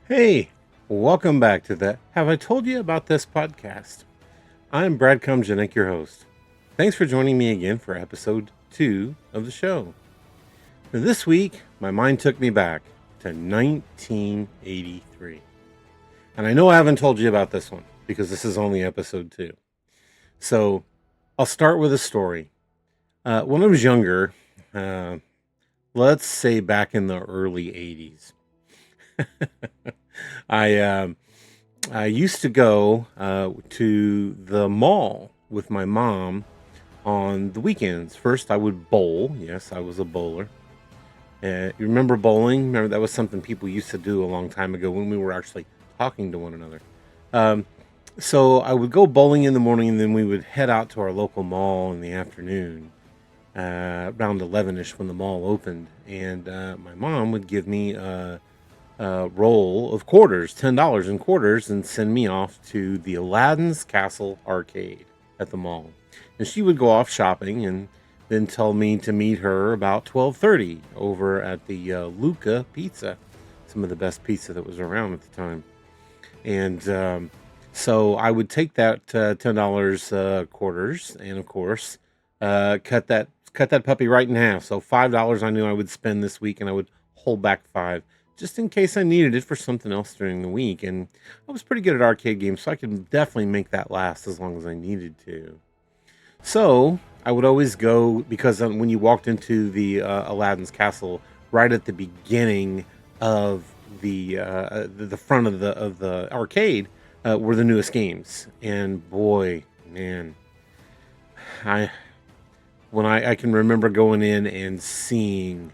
Hey, welcome back to the Have I Told You About This podcast? I'm Brad Kumjanik, your host. Thanks for joining me again for episode 2 of the show. Now, this week, my mind took me back to 1983. And I know I haven't told you about this one because this is only episode 2. So I'll start with a story. When I was younger, let's say back in the early 80s, I I used to go to the mall with my mom on the weekends. First, I would bowl. Yes, I was a bowler. You remember bowling? Remember that was something people used to do a long time ago when we were actually talking to one another. Um, so I would go bowling in the morning, and then we would head out to our local mall in the afternoon, around 11ish when the mall opened. And my mom would give me roll of quarters, $10 in quarters, and send me off to the Aladdin's Castle arcade at the mall. And she would go off shopping and then tell me to meet her about 12:30 over at the Luca Pizza, some of the best pizza that was around at the time. And so I would take that $10 quarters, and of course, cut that puppy right in half. So $5 I knew I would spend this week, and I would hold back five just in case I needed it for something else during the week. And I was pretty good at arcade games, so I could definitely make that last as long as I needed to. So I would always go because when you walked into the Aladdin's castle, right at the beginning of the front of the arcade were the newest games, and boy, man, I I can remember going in and seeing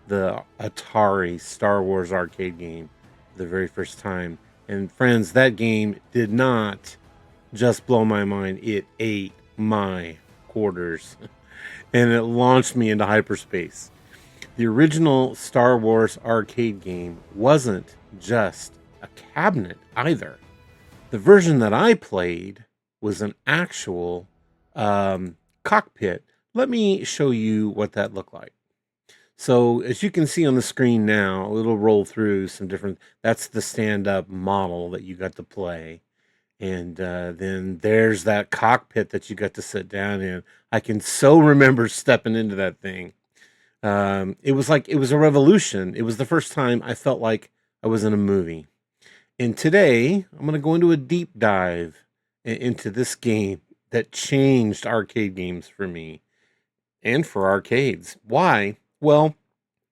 the Atari Star Wars arcade game for the very first time. And friends, that game did not just blow my mind, it ate my quarters and it launched me into hyperspace. The original Star Wars arcade game wasn't just a cabinet either. The version that I played was an actual cockpit. Let me show you what that looked like. So as you can see on the screen now, it'll roll through some different. That's the stand-up model that you got to play, and then there's that cockpit that you got to sit down in. I can so remember stepping into that thing. It was a revolution. It was the first time I felt like I was in a movie. And today I'm going to go into a deep dive into this game that changed arcade games for me and for arcades. Why? Well,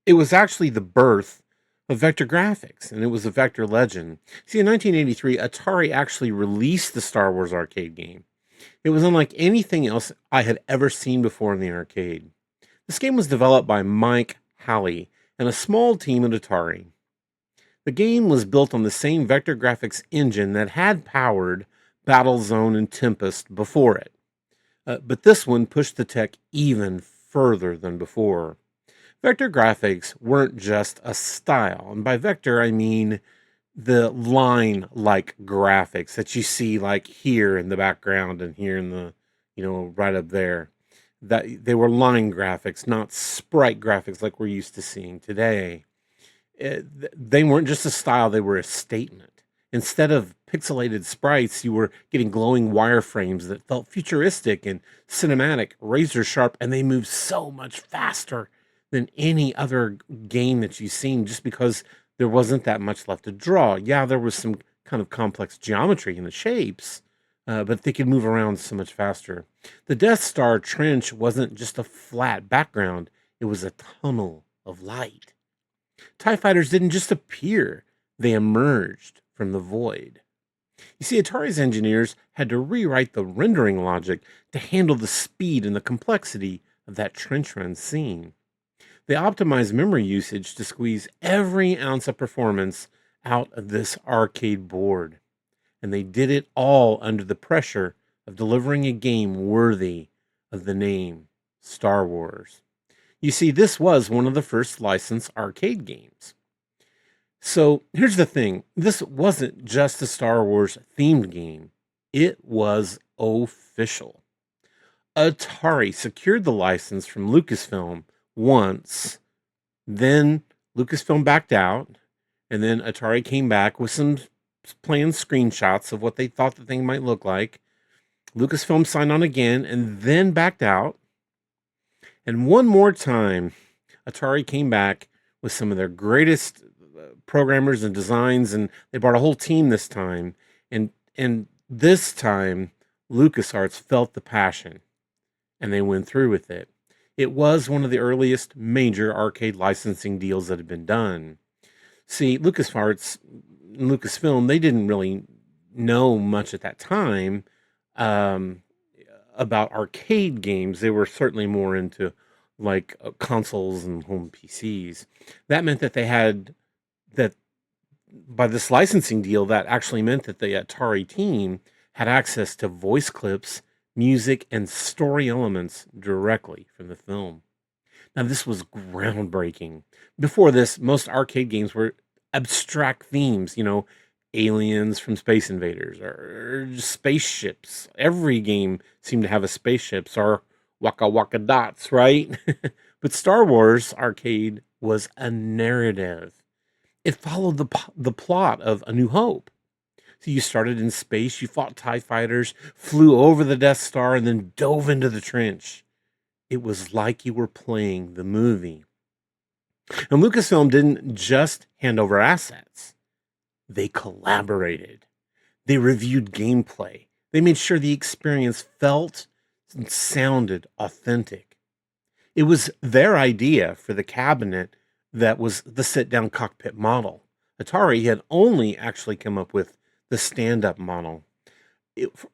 it was actually the birth of vector graphics, and it was a vector legend. See, in 1983, Atari actually released the Star Wars arcade game. It was unlike anything else I had ever seen before in the arcade. This game was developed by Mike Halley and a small team at Atari. The game was built on the same vector graphics engine that had powered Battlezone and Tempest before it. But this one pushed the tech even further than before. Vector graphics weren't just a style, and by vector I mean the line-like graphics that you see like here in the background and here in the, right up there. That they were line graphics, not sprite graphics like we're used to seeing today. They weren't just a style, they were a statement. Instead of pixelated sprites, you were getting glowing wireframes that felt futuristic and cinematic, razor sharp, and they moved so much faster than any other game that you've seen just because there wasn't that much left to draw. Yeah, there was some kind of complex geometry in the shapes, but they could move around so much faster. The Death Star trench wasn't just a flat background, it was a tunnel of light. TIE fighters didn't just appear, they emerged from the void. You see, Atari's engineers had to rewrite the rendering logic to handle the speed and the complexity of that trench run scene. They optimized memory usage to squeeze every ounce of performance out of this arcade board. And they did it all under the pressure of delivering a game worthy of the name Star Wars. You see, this was one of the first licensed arcade games. So here's the thing, this wasn't just a Star Wars themed game, it was official. Atari secured the license from Lucasfilm once, then Lucasfilm backed out, And then Atari came back with some planned screenshots of what they thought the thing might look like. Lucasfilm signed on again and then backed out. And one more time, Atari came back with some of their greatest programmers and designs, and they brought a whole team this time. And this time, LucasArts felt the passion, and they went through with it. It was one of the earliest major arcade licensing deals that had been done. See, LucasArts and Lucasfilm, they didn't really know much at that time um, about arcade games. They were certainly more into like consoles and home PCs. That meant that they had that by this licensing deal, that actually meant that the Atari team had access to voice clips, music, and story elements directly from the film. Now, this was groundbreaking. Before this, most arcade games were abstract themes, aliens from Space Invaders or spaceships. Every game seemed to have a spaceships or Waka Waka Dots, right? But Star Wars Arcade was a narrative. It followed the plot of A New Hope. So you started in space, you fought TIE fighters, flew over the Death Star, and then dove into the trench. It was like you were playing the movie. And Lucasfilm didn't just hand over assets, they collaborated. They reviewed gameplay. They made sure the experience felt and sounded authentic. It was their idea for the cabinet that was the sit down cockpit model. Atari had only actually come up with the stand up model.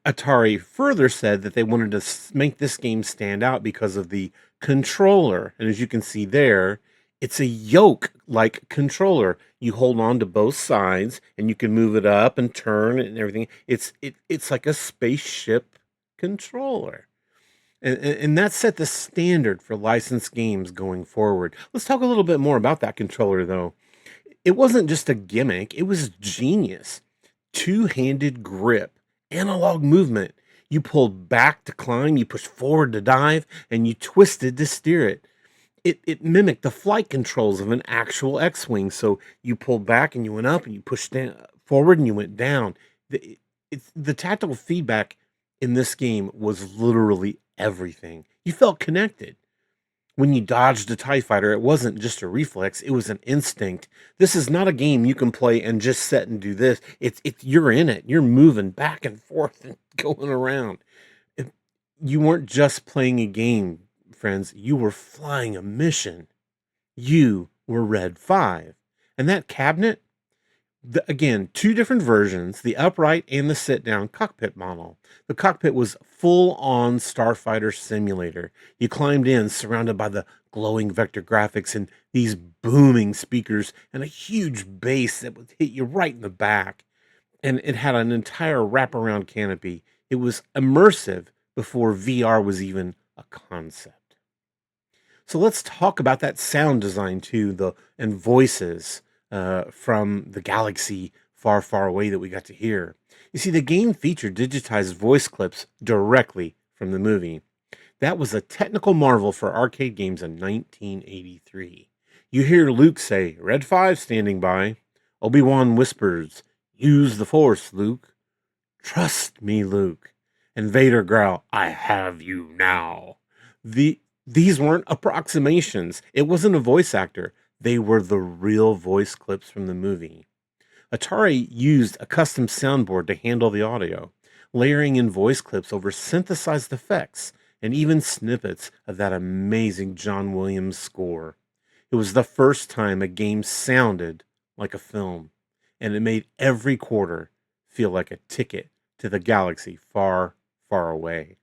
Atari further said that they wanted to make this game stand out because of the controller. And as you can see there, it's a yoke like controller. You hold on to both sides and you can move it up and turn and everything. It's like a spaceship controller. And that set the standard for licensed games going forward. Let's talk a little bit more about that controller, though. It wasn't just a gimmick, it was genius. Two-handed grip, analog movement. You pulled back to climb, you pushed forward to dive, and you twisted to steer it. It mimicked the flight controls of an actual X-wing. So you pulled back and you went up, and you pushed down, forward and you went down. The tactical feedback in this game was literally everything. You felt connected. When you dodged a TIE fighter, it wasn't just a reflex, it was an instinct. This is not a game you can play and just sit and do this. It's you're in it. You're moving back and forth and going around. You weren't just playing a game, friends. You were flying a mission. You were Red 5. And that cabinet, again, two different versions, the upright and the sit-down cockpit model. The cockpit was full-on starfighter simulator. You climbed in, surrounded by the glowing vector graphics and these booming speakers and a huge bass that would hit you right in the back. And it had an entire wraparound canopy. It was immersive before VR was even a concept. So let's talk about that sound design too, and voices from the galaxy far, far away that we got to hear. You see, the game featured digitized voice clips directly from the movie. That was a technical marvel for arcade games in 1983. You hear Luke say, "Red 5 standing by." Obi-Wan whispers, "Use the Force, Luke." "Trust me, Luke." And Vader growl, "I have you now." These weren't approximations. It wasn't a voice actor. They were the real voice clips from the movie. Atari used a custom soundboard to handle the audio, layering in voice clips over synthesized effects and even snippets of that amazing John Williams score. It was the first time a game sounded like a film, and it made every quarter feel like a ticket to the galaxy far, far away.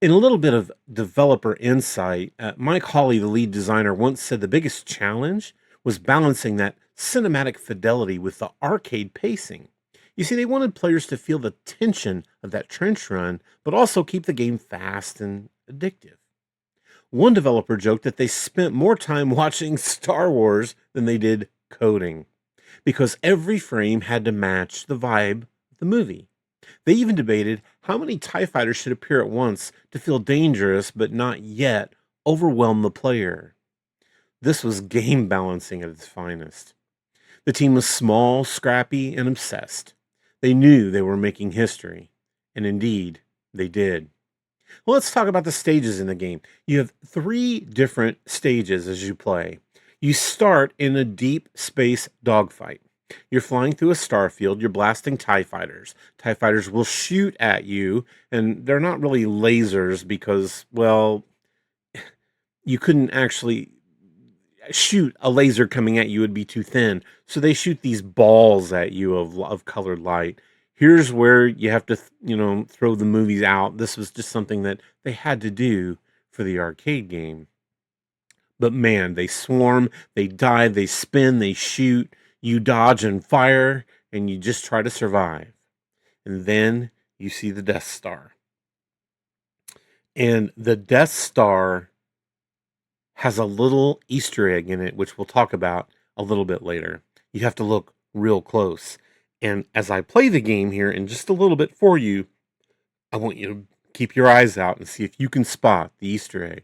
In a little bit of developer insight, Mike Hawley, the lead designer, once said the biggest challenge was balancing that cinematic fidelity with the arcade pacing. You see, they wanted players to feel the tension of that trench run, but also keep the game fast and addictive. One developer joked that they spent more time watching Star Wars than they did coding, because every frame had to match the vibe of the movie. They even debated how many TIE fighters should appear at once to feel dangerous but not yet overwhelm the player. This was game balancing at its finest. The team was small, scrappy, and obsessed. They knew they were making history, and indeed, they did. Well, let's talk about the stages in the game. You have three different stages as you play. You start in a deep space dogfight. You're flying through a starfield, you're blasting TIE fighters. TIE fighters will shoot at you, and they're not really lasers because, well, you couldn't actually shoot a laser coming at you, would be too thin. So they shoot these balls at you of colored light. Here's where you have to, throw the movies out. This was just something that they had to do for the arcade game. But man, they swarm, they dive, they spin, they shoot, you dodge and fire, and you just try to survive. And then you see the Death Star. And the Death Star has a little Easter egg in it, which we'll talk about a little bit later. You have to look real close. And as I play the game here in just a little bit for you, I want you to keep your eyes out and see if you can spot the Easter egg.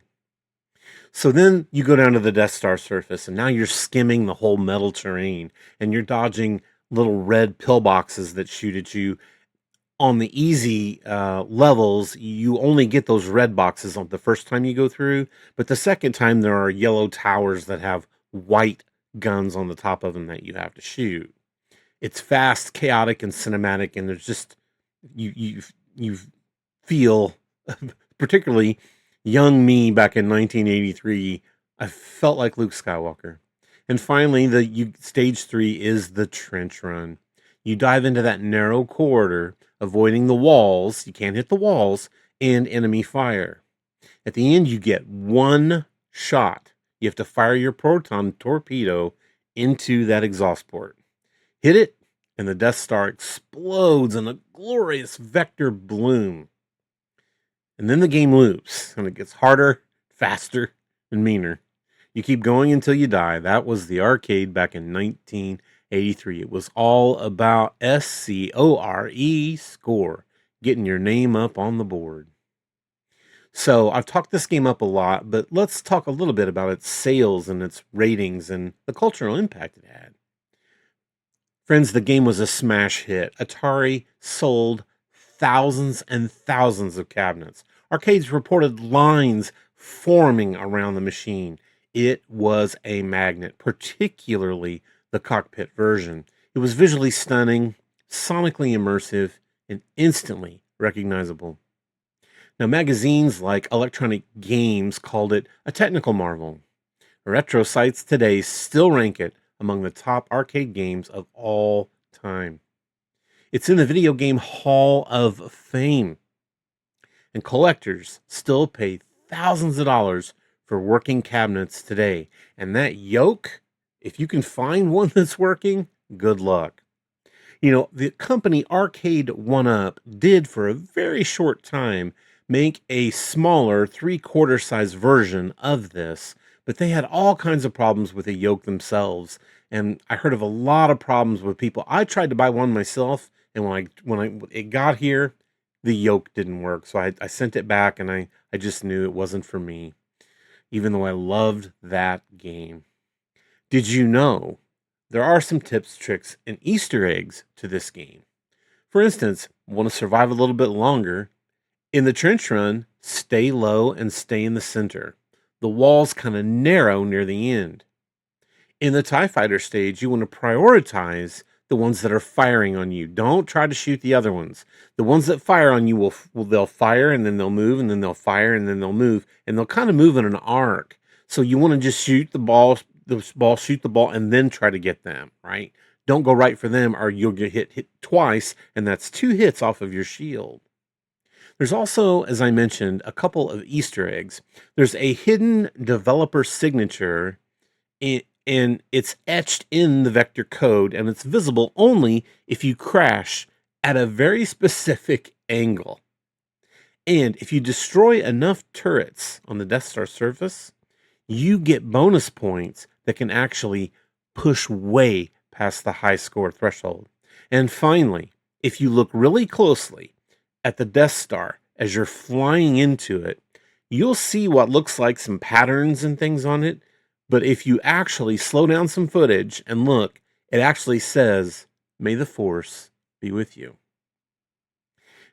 So then you go down to the Death Star surface, and now you're skimming the whole metal terrain, and you're dodging little red pillboxes that shoot at you. On the easy levels, you only get those red boxes on the first time you go through, but the second time there are yellow towers that have white guns on the top of them that you have to shoot. It's fast, chaotic, and cinematic, and there's just you feel, particularly young me back in 1983, I felt like Luke Skywalker. And finally, the stage 3 is the trench run. You dive into that narrow corridor, avoiding the walls. You can't hit the walls and enemy fire. At the end, you get one shot. You have to fire your proton torpedo into that exhaust port. Hit it, and the Death Star explodes in a glorious vector bloom. And then the game loops, and it gets harder, faster, and meaner. You keep going until you die. That was the arcade back in 1983. It was all about score, getting your name up on the board. So I've talked this game up a lot, but let's talk a little bit about its sales and its ratings and the cultural impact it had. Friends, the game was a smash hit. Atari sold thousands and thousands of cabinets. Arcades reported lines forming around the machine. It was a magnet, particularly the cockpit version. It was visually stunning, sonically immersive, and instantly recognizable. Now, magazines like Electronic Games called it a technical marvel. Retro sites today still rank it among the top arcade games of all time. It's in the Video Game Hall of Fame. And collectors still pay thousands of dollars for working cabinets today. And that yoke, if you can find one that's working, good luck. The company Arcade 1-Up did for a very short time make a smaller 3/4 size version of this, but they had all kinds of problems with the yoke themselves. And I heard of a lot of problems with people. I tried to buy one myself, and when it got here, the yoke didn't work. So I sent it back, and I just knew it wasn't for me, even though I loved that game. Did you know there are some tips, tricks, and Easter eggs to this game? For instance, want to survive a little bit longer? In the trench run, stay low and stay in the center. The walls kind of narrow near the end. In the TIE Fighter stage, you want to prioritize the ones that are firing on you. Don't try to shoot the other ones. The ones that fire on you they'll fire, and then they'll move, and then they'll fire, and then they'll move, and they'll kind of move in an arc. So you want to just shoot the ball, shoot the ball, and then try to get them, right? Don't go right for them, or you'll get hit twice, and that's 2 hits off of your shield. There's also, as I mentioned, a couple of Easter eggs. There's a hidden developer signature, and it's etched in the vector code, and it's visible only if you crash at a very specific angle. And if you destroy enough turrets on the Death Star surface, you get bonus points that can actually push way past the high score threshold. And finally, if you look really closely at the Death Star as you're flying into it, you'll see what looks like some patterns and things on it. But if you actually slow down some footage and look, It actually says, "May the Force be with you."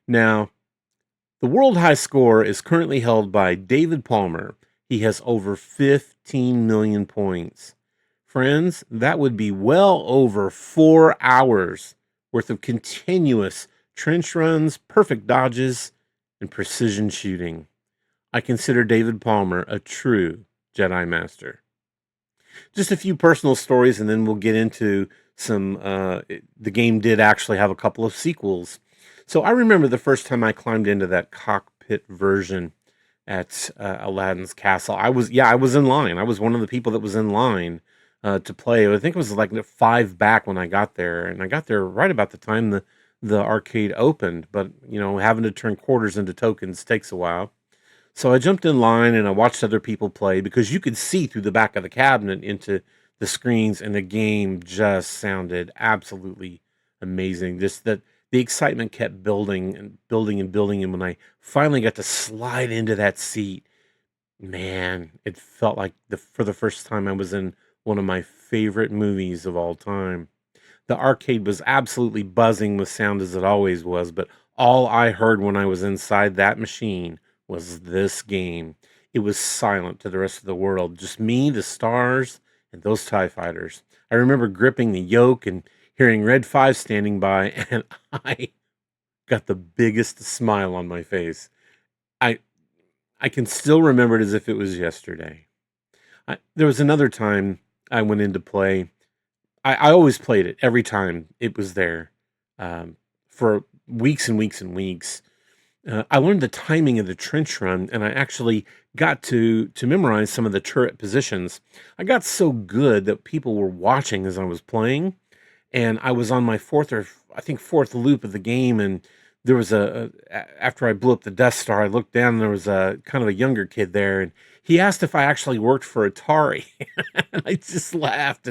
Now, the world high score is currently held by David Palmer. He has over 15 million points. Friends, that would be well over 4 hours worth of continuous trench runs, perfect dodges, and precision shooting. I consider David Palmer a true Jedi Master. Just a few personal stories, and then we'll get into some. The game did actually have a couple of sequels. So I remember the first time I climbed into that cockpit version at Aladdin's castle. I was in line. I was one of the people that was in line to play. I think it was like 5 back when I got there, and I got there right about the time the arcade opened. But having to turn quarters into tokens takes a while. So I jumped in line and I watched other people play because you could see through the back of the cabinet into the screens, and the game just sounded absolutely amazing. Just that the excitement kept building and building and building, and when I finally got to slide into that seat, man, it felt like for the first time I was in one of my favorite movies of all time. The arcade was absolutely buzzing with sound as it always was, but all I heard when I was inside that machine was this game. It was silent to the rest of the world, just me, the stars, and those TIE fighters. I remember gripping the yoke and hearing Red 5 standing by, and I got the biggest smile on my face. I I can still remember it as if it was yesterday. There was another time I went into play. I always played it every time it was there, for weeks and weeks and weeks. I learned the timing of the trench run, and I actually got to memorize some of the turret positions. I got so good that people were watching as I was playing, and I was on my fourth loop of the game, and there was after I blew up the Death Star, I looked down and there was a kind of a younger kid there, and he asked if I actually worked for Atari, and I just laughed.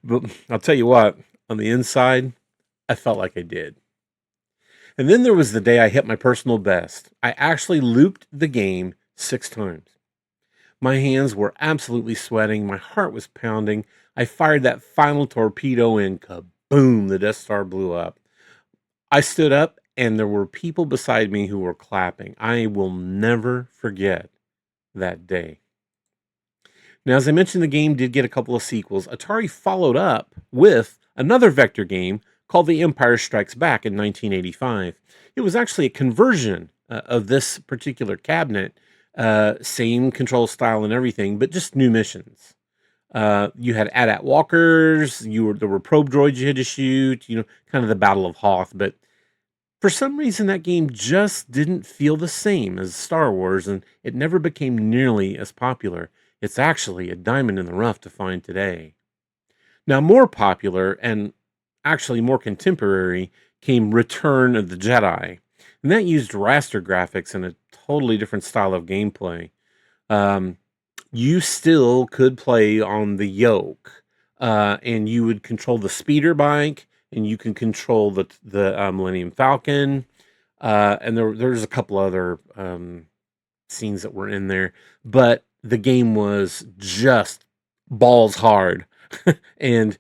But I'll tell you what, on the inside, I felt like I did. And then there was the day I hit my personal best. I actually looped the game 6 times. My hands were absolutely sweating. My heart was pounding. I fired that final torpedo and kaboom, the Death Star blew up. I stood up and there were people beside me who were clapping. I will never forget that day. Now, as I mentioned, the game did get a couple of sequels. Atari followed up with another vector game called The Empire Strikes Back in 1985. It was actually a conversion of this particular cabinet, same control style and everything, but just new missions. You had AT-AT walkers. There were probe droids you had to shoot. Kind of the Battle of Hoth. But for some reason, that game just didn't feel the same as Star Wars, and it never became nearly as popular. It's actually a diamond in the rough to find today. Now, more popular and actually more contemporary came Return of the Jedi, and that used raster graphics and a totally different style of gameplay. Um, you still could play on the yoke, and you would control the speeder bike, and you can control the Millennium Falcon, and there's a couple other scenes that were in there, but the game was just balls hard, and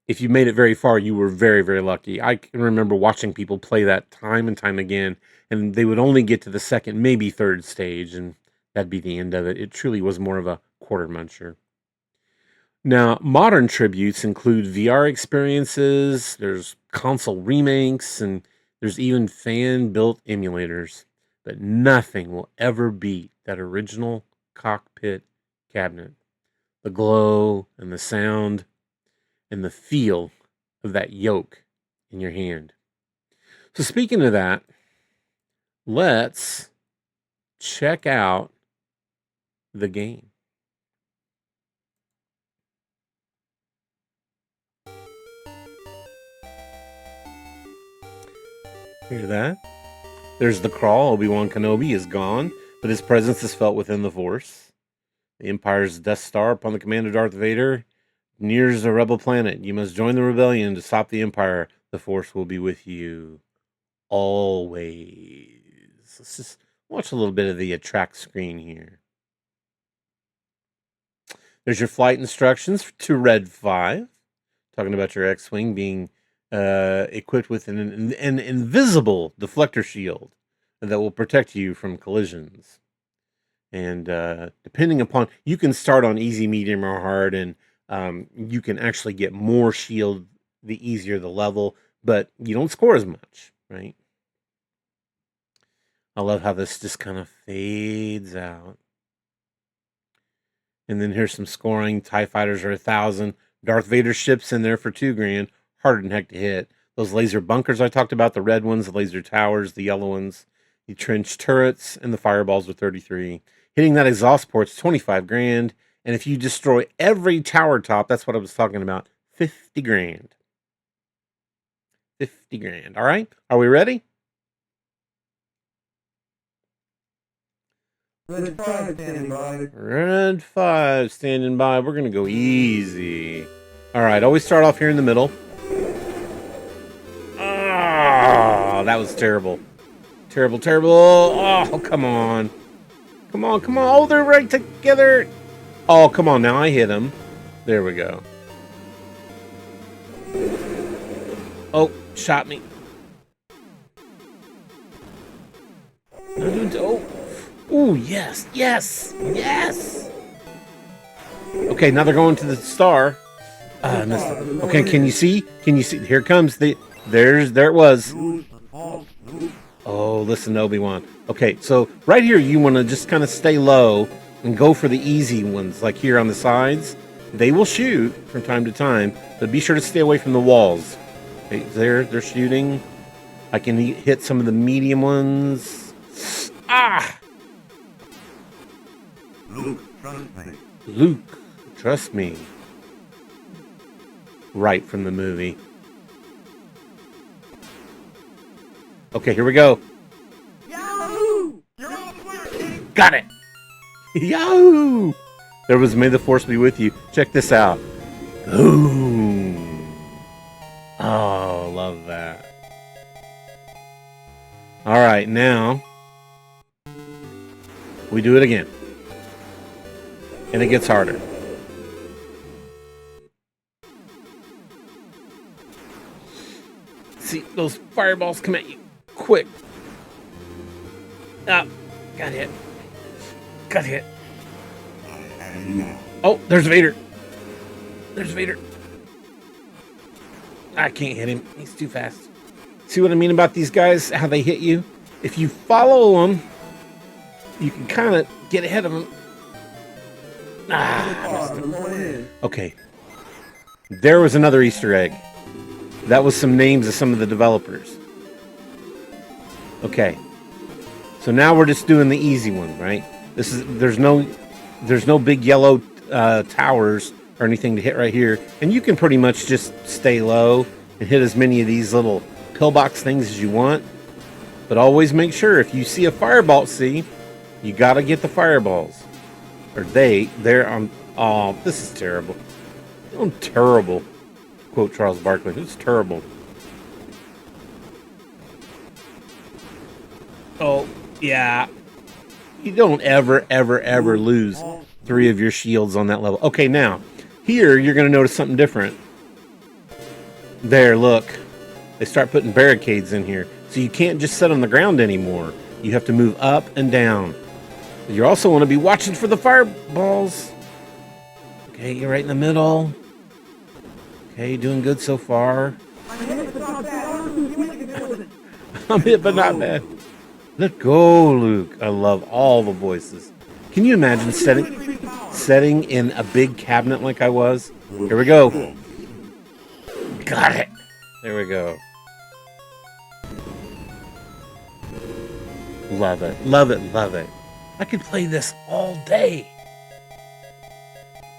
if you made it very far, you were very, very lucky. I can remember watching people play that time and time again, and they would only get to the second, maybe third stage, and that'd be the end of it. It truly was more of a quarter muncher. Now, modern tributes include VR experiences, there's console remakes, and there's even fan built emulators. But nothing will ever beat that original cockpit cabinet. The glow and the sound and the feel of that yoke in your hand. So, speaking of that, let's check out the game. Hear that? There's the crawl. Obi-Wan Kenobi is gone, but his presence is felt within the Force. The Empire's Death Star, upon the command of Darth Vader, nears a rebel planet. You must join the rebellion to stop the Empire. The Force will be with you always. Let's just watch a little bit of the attract screen here. There's your flight instructions to Red 5. talking about your X-Wing being equipped with an invisible deflector shield that will protect you from collisions. And depending upon, you can start on easy, medium, or hard, and you can actually get more shield the easier the level, but you don't score as much, right? I love how this just kind of fades out. And then here's some scoring. TIE fighters are 1,000. Darth Vader ships in there for $2,000. Harder than heck to hit. Those laser bunkers I talked about, the red ones, the laser towers, the yellow ones, the trench turrets, and the fireballs are 33. Hitting that exhaust port's 25 grand. And if you destroy every tower top, that's what I was talking about, 50 grand. 50 grand. All right. Are we ready? Red 5 standing by. Red 5 standing by. We're going to go easy. All right. Always start off here in the middle. Oh, that was terrible. Terrible, terrible. Oh, come on. Come on, come on. Oh, they're right together. Oh, come on. Now I hit him. There we go. Oh, shot me. Oh. Ooh, yes, yes, yes. Okay, now they're going to the star. I missed it. Okay, can you see? Can you see? Here it comes. There it was. Oh, listen, Obi-Wan. Okay, so right here, you want to just kind of stay low and go for the easy ones, like here on the sides. They will shoot from time to time, but be sure to stay away from the walls. Okay, they're shooting. I can hit some of the medium ones. Ah! Luke, trust me. Luke, trust me. Right from the movie. Okay, here we go. Yahoo! You're all working! Got it! Yahoo! There was May the Force be with you. Check this out. Boom! Oh, love that. All right, now we do it again. And it gets harder. See, those fireballs come at you quick. Ah, got hit. Got hit. Oh, there's Vader. There's Vader. I can't hit him. He's too fast. See what I mean about these guys? How they hit you? If you follow them, you can kind of get ahead of them. Ah, okay. There was another Easter egg. That was some names of some of the developers. Okay. So now we're just doing the easy one, right? There's no big yellow towers or anything to hit right here, and you can pretty much just stay low and hit as many of these little pillbox things as you want. But always make sure if you see a fireball, you got to get the fireballs. Or they're on. Oh, this is terrible. I'm terrible. Quote Charles Barkley. It's terrible. Oh, yeah. You don't ever lose 3 of your shields on that level. Okay, now, here you're going to notice something different. There, look. They start putting barricades in here. So you can't just sit on the ground anymore. You have to move up and down. You also want to be watching for the fireballs. Okay, you're right in the middle. Okay, doing good so far. I'm hit, but not bad. Let go, Luke. I love all the voices. Can you imagine setting in a big cabinet like I was? Here we go. Got it. There we go. Love it. Love it. Love it. I could play this all day.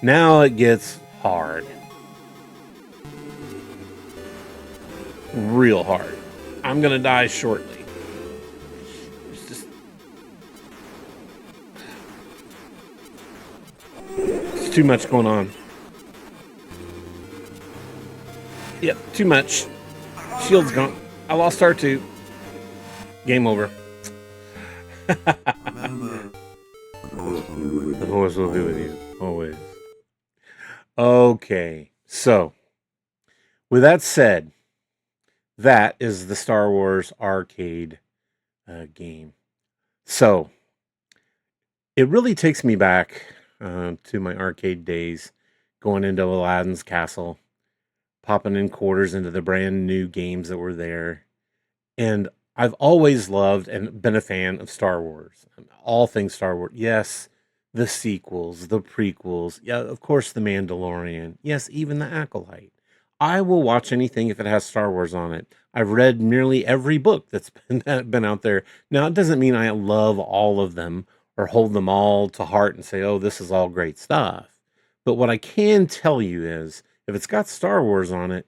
Now it gets hard. Real hard. I'm gonna die shortly. It's too much going on. Yep, too much. Shield's gone. I lost R2. Game over. The horse will be with you, always. Okay, so With that said, that is the Star Wars arcade game. So it really takes me back to my arcade days, going into Aladdin's castle, popping in quarters into the brand new games that were there. And I've always loved and been a fan of Star Wars. All things Star Wars. Yes, the sequels, the prequels. Yeah, of course, The Mandalorian. Yes, even The Acolyte. I will watch anything if it has Star Wars on it. I've read nearly every book that's been out there. Now, it doesn't mean I love all of them or hold them all to heart and say, oh, this is all great stuff. But what I can tell you is if it's got Star Wars on it,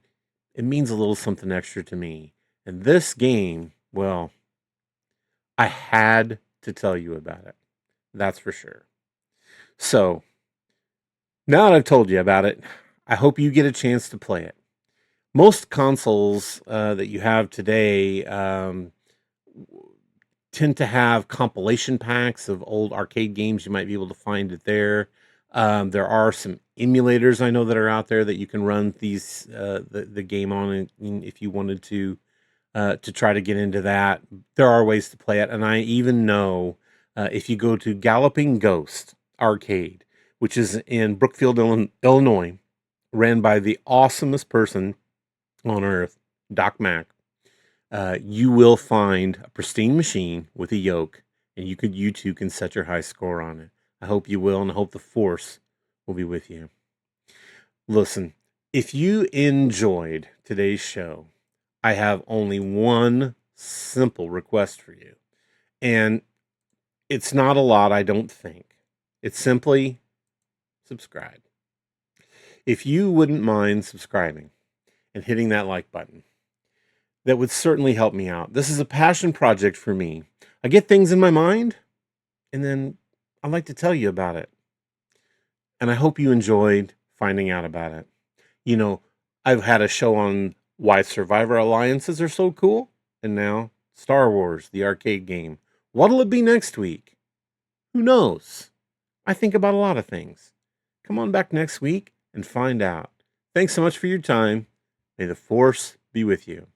it means a little something extra to me. And this game, well, I had to tell you about it. That's for sure. So, now that I've told you about it, I hope you get a chance to play it. Most consoles that you have today tend to have compilation packs of old arcade games. You might be able to find it there. There are some emulators I know that are out there that you can run the game on if you wanted to try to get into that. There are ways to play it, and I even know if you go to Galloping Ghost Arcade, which is in Brookfield, Illinois, ran by the awesomest person on earth, Doc Mack. You will find a pristine machine with a yoke, and you two can set your high score on it. I hope you will, and I hope the Force will be with you. Listen, if you enjoyed today's show, I have only one simple request for you. And it's not a lot, I don't think. It's simply subscribe. If you wouldn't mind subscribing and hitting that like button, that would certainly help me out. This is a passion project for me. I get things in my mind, and then I like to tell you about it. And I hope you enjoyed finding out about it. You know, I've had a show on why Survivor Alliances are so cool, and now Star Wars, the arcade game. What'll it be next week? Who knows? I think about a lot of things. Come on back next week and find out. Thanks so much for your time. May the Force be with you.